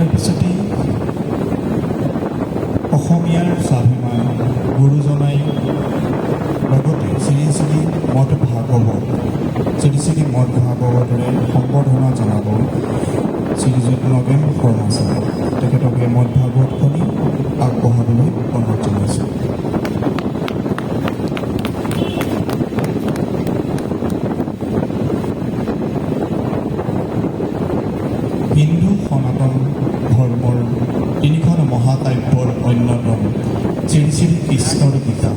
ইয়াৰ পিছতেই অসমীয়াৰ স্বাভিমান গুৰুজনাই লগতে শ্ৰী শ্ৰী মঠ ভাগৱতৰে সম্বৰ্ধনা জনাব শ্ৰীযুত নগেন শৰ্মা ছাৰ। তেখেতকে মঠ ভাগৱতখনি আগবঢ়াবলৈ অনুৰোধ জনাইছোঁ। হিন্দু সনাতন ধৰ্মৰ তিনিখন মহাকাব্যৰ অন্যতম শ্ৰী শ্ৰী কৃষ্ণৰ গীতা,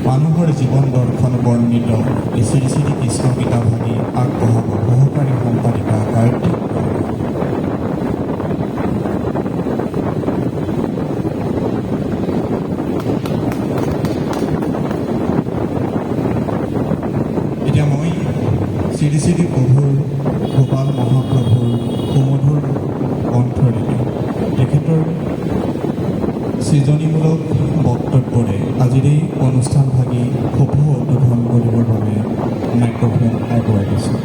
মানুহৰ জীৱন দৰ্শন বৰ্ণিত এই শ্ৰী শ্ৰী কৃষ্ণ গীতা ভাগি আগবঢ়াব সহকাৰী সম্পাদিকা গায়ত্ৰী। এতিয়া মই শ্ৰী শ্ৰী প্ৰভুৰ গোপাল মহাপ্ৰভুৰ সুমধুৰ কণ্ঠৰে তেখেতৰ সৃজনীমূলক বক্তব্যৰে আজিৰ এই অনুষ্ঠান ভাগি শুভ উদ্বোধন কৰিবৰ বাবে মাইক্ৰফোন আগুৱাই দিছোঁ।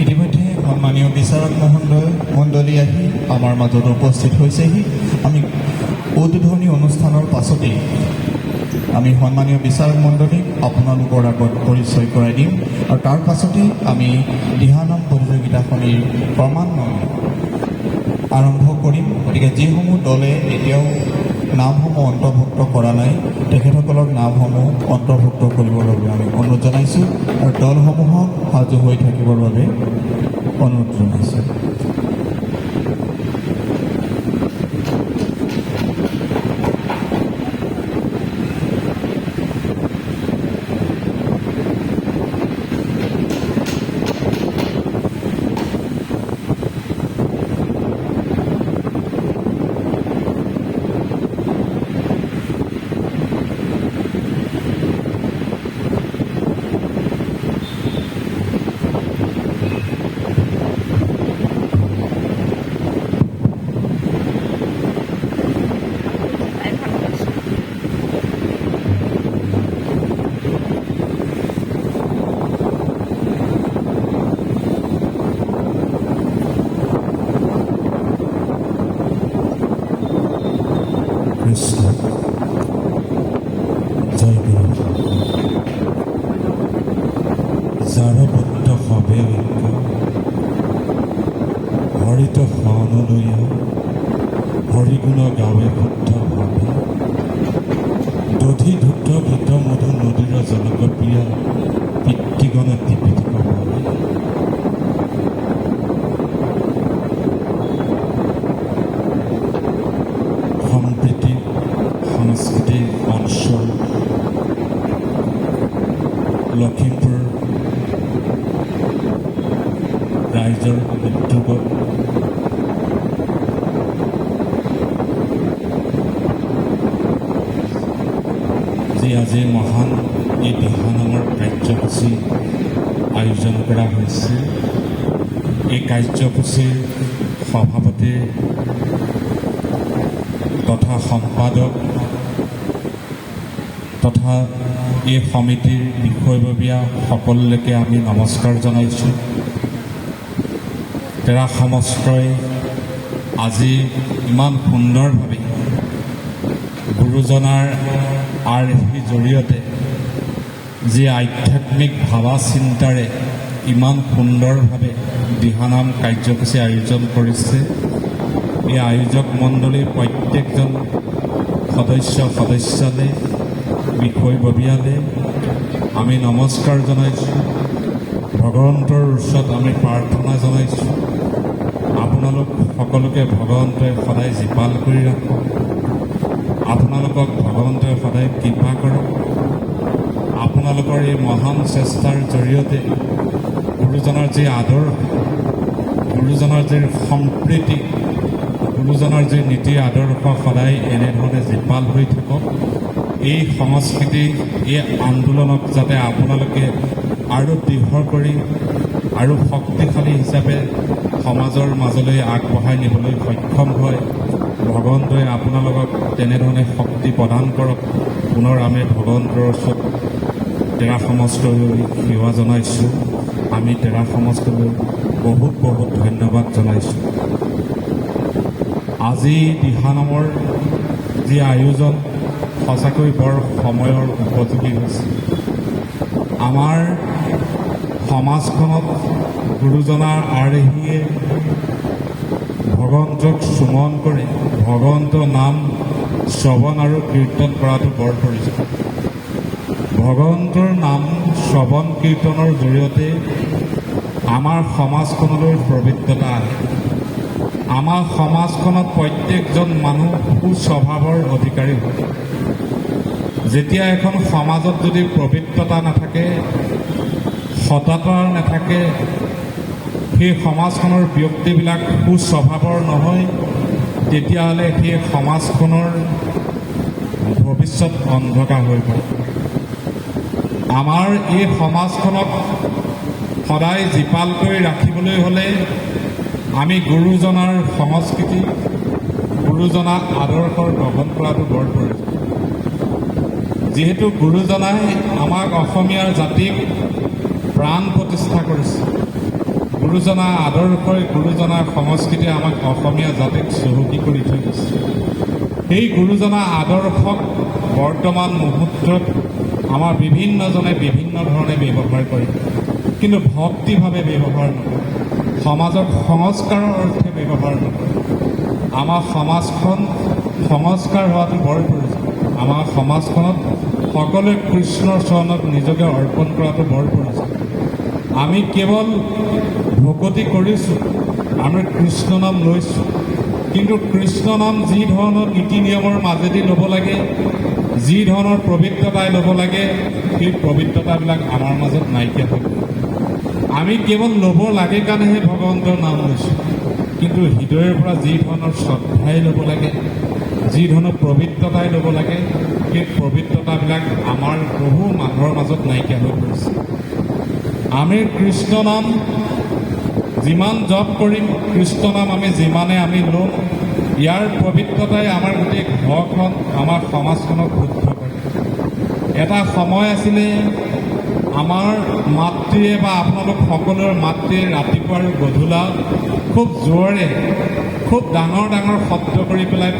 ইতিমধ্যে সন্মানীয় বিচাৰক মণ্ডলী আহি আমাৰ মাজত উপস্থিত হৈছেহি। আমি উদ্বোধনী অনুষ্ঠানৰ পাছতেই আমি সন্মানীয় বিচাৰক মণ্ডলীক আপোনালোকৰ আগত পৰিচয় কৰাই দিম আৰু তাৰ পাছতেই আমি দিহানাম প্ৰতিযোগিতাখনিৰ ক্ৰমান্বয়ে আৰম্ভ কৰিম। গতিকে যিসমূহ দলে এতিয়াও নামসমূহ অন্তৰ্ভুক্ত কৰা নাই তেখেতসকলৰ নামসমূহ অন্তৰ্ভুক্ত কৰিবৰ বাবে আমি অনুৰোধ জনাইছোঁ আৰু দলসমূহক সাজু হৈ থাকিবৰ বাবে অনুৰোধ জনাইছোঁ। কৃষ্ণ জয় গুৰু যাৰবদ্ধ সবে ঐক্য হৰিত সনলৈয়া হৰিগুণ গাৱে শুদ্ধ ভাৱে দধি ধুদ্ধ ভিত মধু নদীৰ জনকপ্ৰিয়া পিতৃগণ দীপিত ভাৱে সম্প্ৰীতি সাংস্কৃতিক অঞ্চল লখিমপুৰ ৰাইজৰ উদ্যোগত যি আজি মহান এই দিহানামৰ কাৰ্যসূচী আয়োজন কৰা হৈছে। এই কাৰ্যসূচীৰ সভাপতি তথা সম্পাদক তথা এই সমিতিৰ বিষয়ববীয়া সকলোকে আমি নমস্কাৰ জনাইছোঁ। তেৰা সমস্তই আজি ইমান সুন্দৰভাৱে গুৰুজনাৰ আৰ্হিৰ জৰিয়তে যি আধ্যাত্মিক ভাবা চিন্তাৰে ইমান সুন্দৰভাৱে দিহানাম কাৰ্যসূচী আয়োজন কৰিছে। এই আয়োজক মণ্ডলীৰ প্ৰত্যেকজন সদস্যলৈ বিষয়ববীয়ালৈ আমি নমস্কাৰ জনাইছোঁ। ভগৱন্তৰ ওচৰত আমি প্ৰাৰ্থনা জনাইছোঁ আপোনালোক সকলোকে ভগৱন্তই সদায় জীপাল কৰি ৰাখক, আপোনালোকক ভগৱন্তই সদায় কৃপা কৰক। আপোনালোকৰ এই মহান চেষ্টাৰ জৰিয়তে গুৰুজনাৰ যি আদৰ্শ, গুৰুজনাৰ যি সম্প্ৰীতি, গুৰুজনৰ যি নীতি আদৰ্শ সদায় এনেধৰণে জীপাল হৈ থাকক। এই সংস্কৃতি, এই আন্দোলনক যাতে আপোনালোকে আৰু দৃঢ় কৰি আৰু শক্তিশালী হিচাপে সমাজৰ মাজলৈ আগবঢ়াই নিবলৈ সক্ষম হয়। ভগৱন্তই আপোনালোকক তেনেধৰণে শক্তি প্ৰদান কৰক। পুনৰ আমি ভগৱন্তৰ ওচৰত তেৰা সমষ্টলৈ সেৱা জনাইছোঁ। আমি তেৰা সমষ্টলৈ বহুত বহুত ধন্যবাদ জনাইছোঁ। আজি দিহানামৰ যি আয়োজন সঁচাকৈ বৰ সময়ৰ উপযোগী হৈছে। আমাৰ সমাজখনত গুৰুজনাৰ আৰ্হিয়ে ভগৱন্তক সুমন কৰি ভগৱন্তৰ নাম শ্ৰৱণ আৰু কীৰ্তন কৰাটো বৰ প্ৰয়োজন। ভগৱন্তৰ নাম শ্ৰৱণ কীৰ্তনৰ জৰিয়তে আমাৰ সমাজখনলৈ পবিত্ৰতা আহে। আমাৰ সমাজখনত প্ৰত্যেকজন মানুহ সুস্বভাৱৰ অধিকাৰী হয়। যেতিয়া এখন সমাজত যদি পবিত্ৰতা নাথাকে, সততা নাথাকে, সেই সমাজখনৰ ব্যক্তিবিলাক সুস্বভাৱৰ নহয়, তেতিয়াহ'লে সেই সমাজখনৰ ভৱিষ্যত অন্ধকাৰ হৈ পৰে। আমাৰ এই সমাজখনক সদায় জীপাল কৰি ৰাখিবলৈ হ'লে আমি গুৰুজনাৰ সংস্কৃতি, গুৰুজনাৰ আদৰ্শৰ গ্ৰহণ কৰাটো বৰ প্ৰয়োজন। যিহেতু গুৰুজনাই আমাক অসমীয়াৰ জাতিক প্ৰাণ প্ৰতিষ্ঠা কৰিছে। গুৰুজনাৰ আদৰ্শই, গুৰুজনাৰ সংস্কৃতিয়ে আমাক অসমীয়া জাতিক চহকী কৰি থৈ দিছে। সেই গুৰুজনাৰ আদৰ্শক বৰ্তমান মুহূৰ্তত আমাৰ বিভিন্নজনে বিভিন্ন ধৰণে ব্যৱহাৰ কৰে, কিন্তু ভক্তিভাৱে ব্যৱহাৰ নকৰে, সমাজক সংস্কাৰৰ অৰ্থে ব্যৱহাৰ নকৰে। আমাৰ সমাজখন সংস্কাৰ হোৱাটো বৰ প্ৰয়োজন। আমাৰ সমাজখনত সকলোৱে কৃষ্ণৰ চৰণত নিজকে অৰ্পণ কৰাটো বৰ প্ৰয়োজন। আমি কেৱল ভকতি কৰিছোঁ, আমি কৃষ্ণ নাম লৈছোঁ, কিন্তু কৃষ্ণ নাম যি ধৰণৰ নীতি নিয়মৰ মাজেদি ল'ব লাগে, যি ধৰণৰ পবিত্ৰতাই ল'ব লাগে, সেই পবিত্ৰতাবিলাক আমাৰ মাজত নাইকিয়া হৈ গ'ল। আমি কেৱল ল'ব লাগে কাৰণেহে ভগৱন্তৰ নাম লৈছোঁ, কিন্তু হৃদয়ৰ পৰা যি ধৰণৰ শ্ৰদ্ধাই ল'ব লাগে, যি ধৰণৰ পবিত্ৰতাই ল'ব লাগে, সেই পবিত্ৰতাবিলাক আমাৰ বহু মানুহৰ মাজত নাইকিয়া হৈ পৰিছে। আমি কৃষ্ণ নাম যিমান জপ কৰিম, কৃষ্ণ নাম আমি যিমানে আমি ল'ম, ইয়াৰ পবিত্ৰতাই আমাৰ গোটেই ঘৰখন, আমাৰ সমাজখনক শুদ্ধ কৰে। এটা সময় আছিলে আমাৰ মাতৃয়ে বা আপোনালোক সকলোৰে মাতৃয়ে ৰাতিপুৱা আৰু গধূলা খুব জোৰেৰে, খুব ডাঙৰ ডাঙৰ শব্দ কৰি পেলাই